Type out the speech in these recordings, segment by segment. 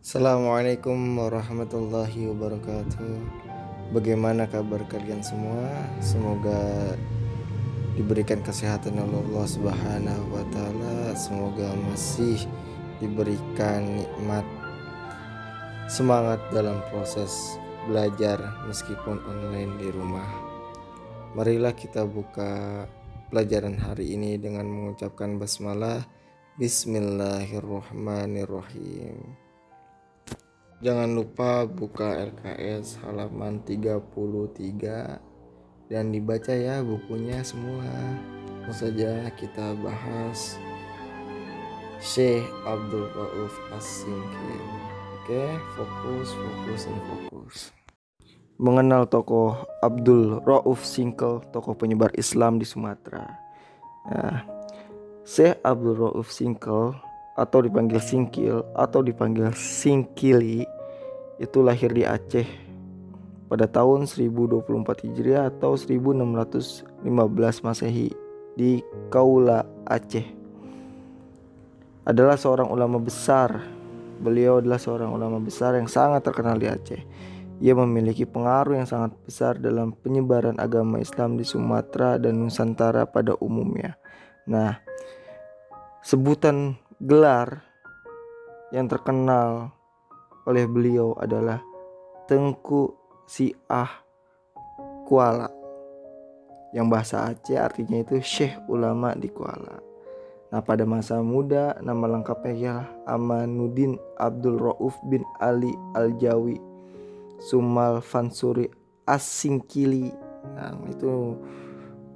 Assalamualaikum warahmatullahi wabarakatuh. Bagaimana kabar kalian semua? Semoga diberikan kesehatan oleh Allah Subhanahu wa taala. Semoga masih diberikan nikmat semangat dalam proses belajar meskipun online di rumah. Marilah kita buka pelajaran hari ini dengan mengucapkan basmalah. Bismillahirrahmanirrahim. Jangan lupa buka LKS halaman 33 dan dibaca ya bukunya semua. Langsung saja kita bahas Syekh Abdul Rauf As-Singkil. Oke, fokus. Mengenal tokoh Abdul Rauf Singkil, tokoh penyebar Islam di Sumatera. Nah, Syekh Abdul Rauf Singkil atau dipanggil Singkil atau dipanggil Singkili itu lahir di Aceh pada tahun 1024 Hijriah atau 1615 Masehi di Kaula, Aceh. Adalah seorang ulama besar. Beliau adalah seorang ulama besar yang sangat terkenal di Aceh. Ia memiliki pengaruh yang sangat besar dalam penyebaran agama Islam di Sumatera dan Nusantara pada umumnya. Nah, sebutan gelar yang terkenal oleh beliau adalah Tengku Siah Kuala, yang bahasa Aceh artinya itu Syekh Ulama di Kuala. Nah, pada masa muda nama lengkapnya ialah Amanuddin Abdul Rauf bin Ali Al-Jawi Sumal Fansuri As-Singkili. Nah, itu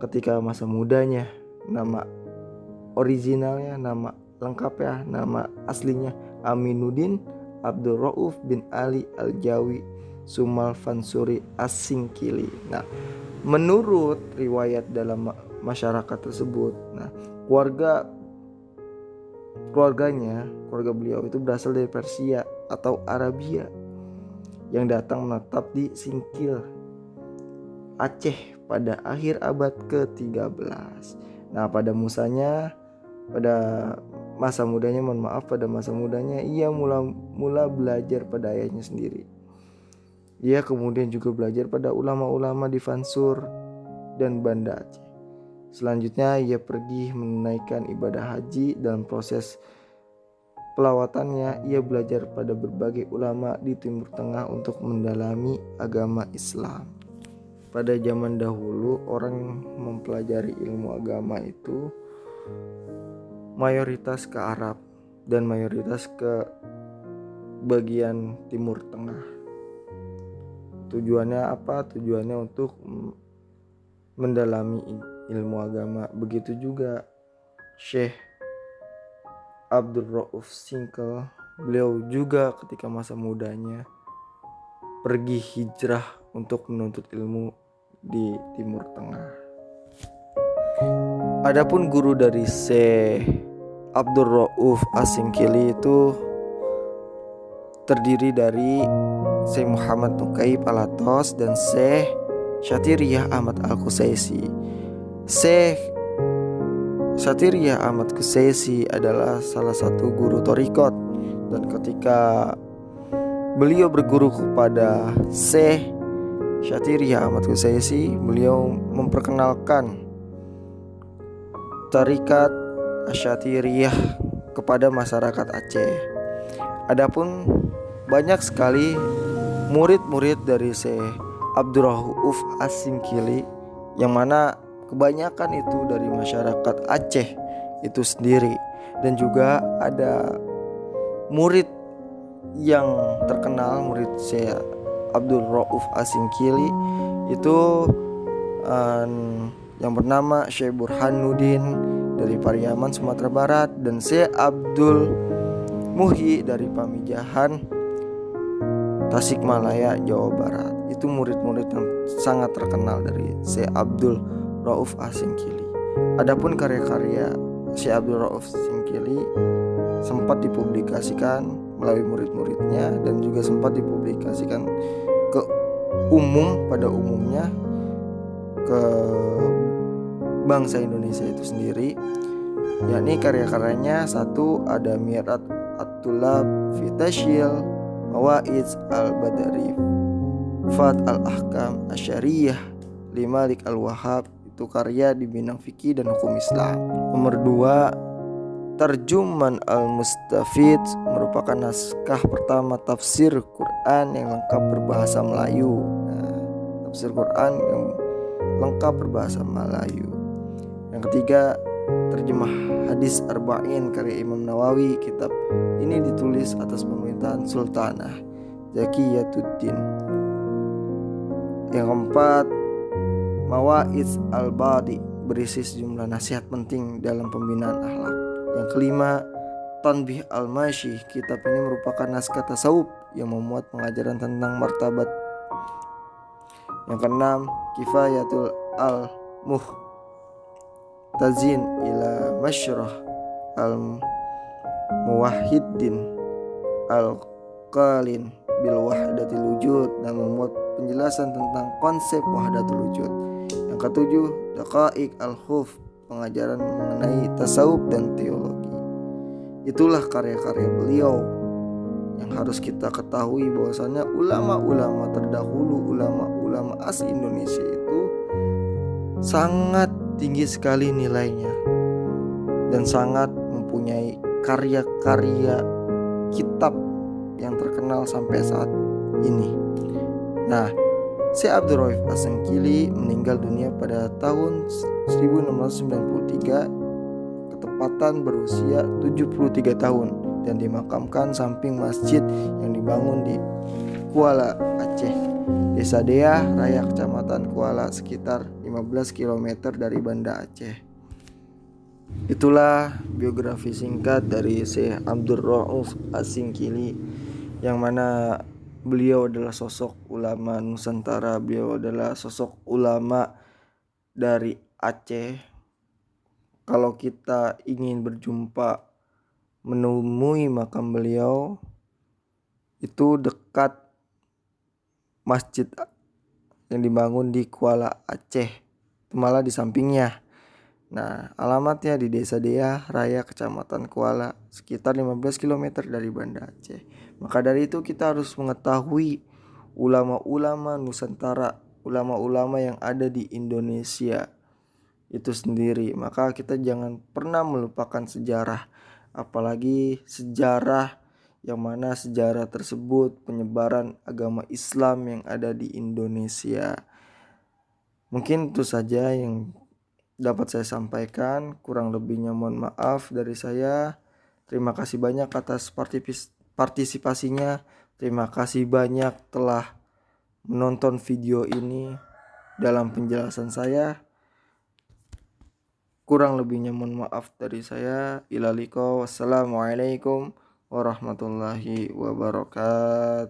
ketika masa mudanya. Nama originalnya, nama lengkapnya, nama aslinya Aminuddin Abdul Rauf bin Ali Al-Jawi Sumal Fansuri As-Singkili. Nah, menurut riwayat dalam masyarakat tersebut, nah, keluarga beliau itu berasal dari Persia atau Arabia yang datang menetap di Singkil, Aceh pada akhir abad ke-13. Nah, pada masa mudanya ia mula belajar pada ayahnya sendiri. Ia kemudian juga belajar pada ulama-ulama di Fansur dan Banda Aceh. Selanjutnya ia pergi menunaikan ibadah haji. Dalam proses pelawatannya ia belajar pada berbagai ulama di Timur Tengah untuk mendalami agama Islam. Pada zaman dahulu orang mempelajari ilmu agama itu mayoritas ke Arab dan mayoritas ke bagian Timur Tengah. Tujuannya apa? Tujuannya untuk mendalami ilmu agama. Begitu juga Syekh Abdul Rauf Singkil, beliau juga ketika masa mudanya pergi hijrah untuk menuntut ilmu di Timur Tengah. Adapun guru dari Syekh Abdul Rauf As-Singkili itu terdiri dari Syekh Muhammad Nukaib Alatos dan Syekh Syatiriyah Ahmad Al-Qusaisi. Syekh Syatiriyah Ahmad Qusaisi adalah salah satu guru thariqat, dan ketika beliau berguru kepada Syekh Syatiriyah Ahmad Qusaisi, beliau memperkenalkan thariqat Asyatiriyah kepada masyarakat Aceh. Adapun banyak sekali murid-murid dari Syekh Abdul Rauf As-Singkili yang mana kebanyakan itu dari masyarakat Aceh itu sendiri, dan juga ada murid yang terkenal, murid Syekh Abdul Rauf As-Singkili itu yang bernama Syekh Burhanuddin dari Pariaman, Sumatera Barat, dan Syekh Abdul Muhyi dari Pamijahan, Tasikmalaya, Jawa Barat. Itu murid-murid yang sangat terkenal dari Syekh Abdul Rauf As-Singkili. Adapun karya-karya Syekh Abdul Rauf As-Singkili sempat dipublikasikan melalui murid-muridnya dan juga sempat dipublikasikan ke pada umumnya ke bangsa Indonesia itu sendiri, yakni karya-karyanya satu ada Mirat At-Tulab fi Tasyil Mawaiz al-Badari, Fat al-Ahkam Asyariyah Limalik al-Wahhab, itu karya di bidang fikih dan hukum Islam. Nomor 2, Tarjuman al-Mustafid, merupakan naskah pertama tafsir Quran yang lengkap berbahasa Melayu. Tafsir Quran yang lengkap berbahasa Melayu. Yang ketiga, terjemah hadis Arba'in karya Imam Nawawi. Kitab ini ditulis atas pemerintahan Sultanah Zakiyatuddin. Yang keempat, Mawaiz al-Badi, berisi sejumlah nasihat penting dalam pembinaan akhlak. Yang kelima, Tanbih al-Mashi, kitab ini merupakan naskah tasawuf yang memuat pengajaran tentang martabat. Yang keenam, Kifayatul al-Muhtazin ila Masyrah al-Muwahhidin al-Qalin bil Wahdatil Wujud, dan memuat penjelasan tentang konsep Wahdatul Wujud. Yang ketujuh, Daqaiq al-Khuf, pengajaran mengenai tasawuf dan teologi. Itulah karya-karya beliau yang harus kita ketahui bahwasannya ulama-ulama terdahulu, ulama-ulama asli Indonesia itu sangat tinggi sekali nilainya dan sangat mempunyai karya-karya kitab yang terkenal sampai saat ini. Nah, Syekh Abdul Rauf As-Sangkili meninggal dunia pada tahun 1693, ketepatan berusia 73 tahun, dan dimakamkan samping masjid yang dibangun di Kuala, Aceh, Desa Dea Raya, Kecamatan Kuala, sekitar 15 km dari Banda Aceh. Itulah biografi singkat dari Syekh Abdul Rauf As-Sangkili, yang mana beliau adalah sosok ulama Nusantara, beliau adalah sosok ulama dari Aceh. Kalau kita ingin berjumpa, menemui makam beliau, itu dekat masjid yang dibangun di Kuala Aceh, itu malah di sampingnya. Nah, alamatnya di Desa Dea Raya, Kecamatan Kuala, sekitar 15 km dari Banda Aceh. Maka dari itu kita harus mengetahui ulama-ulama Nusantara, ulama-ulama yang ada di Indonesia itu sendiri. Maka kita jangan pernah melupakan sejarah, apalagi sejarah yang mana sejarah tersebut penyebaran agama Islam yang ada di Indonesia. Mungkin itu saja yang dapat saya sampaikan, kurang lebihnya mohon maaf dari saya. Terima kasih banyak atas partisipasinya. Terima kasih banyak telah menonton video ini dalam penjelasan saya. Kurang lebihnya mohon maaf dari saya. Ilaliko, wassalamualaikum warahmatullahi wabarakatuh.